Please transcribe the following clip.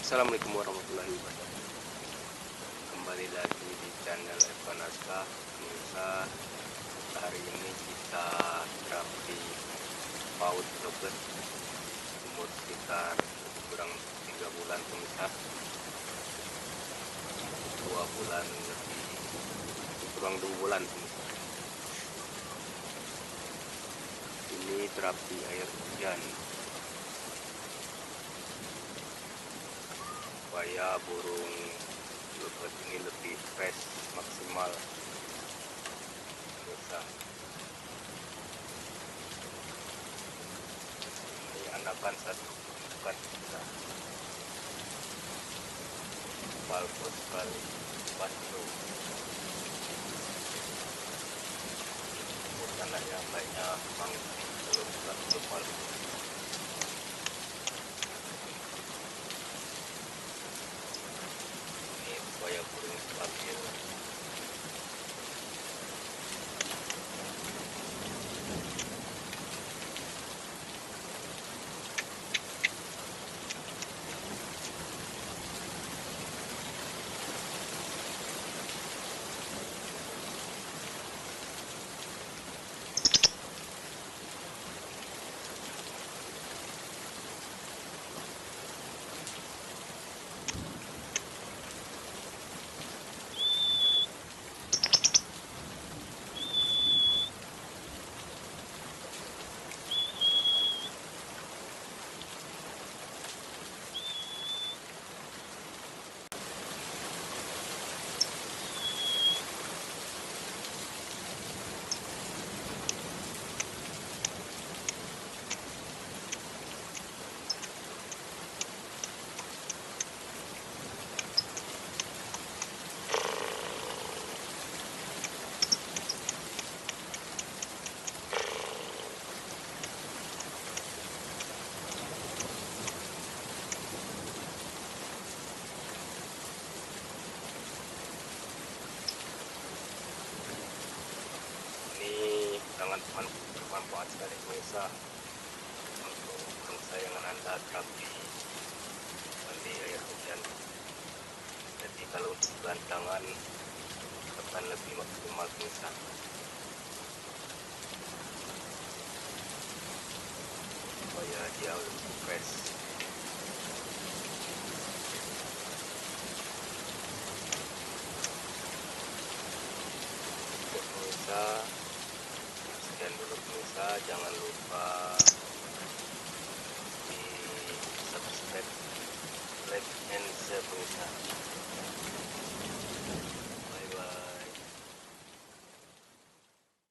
Assalamualaikum warahmatullahi wabarakatuh. Kembali lagi di channel Evan Aska. Pemirsa, hari ini kita terapi PAUD coklat umur sekitar kurang 3 bulan, pemirsa. 2 bulan lebih, kurang 2 bulan, pemirsa. Ini terapi air hujan supaya burung coklat ini lebih fresh, maksimal, pemirsa. Ini anakan satu bukan bisa balbos kali Bandung, anaknya banyak mangsi belum global. Ini supaya burung stabil. Ini sangat bermanfaat sekali, pemirsa, untuk kesayangan Anda terapi mandi air hujan. Jadi kalau untuk gelandangan akan lebih maksimal, pemirsa, supaya dia lebih fresh. Oke, pemirsa, sekian dulu, pemirsa. Jangan lupa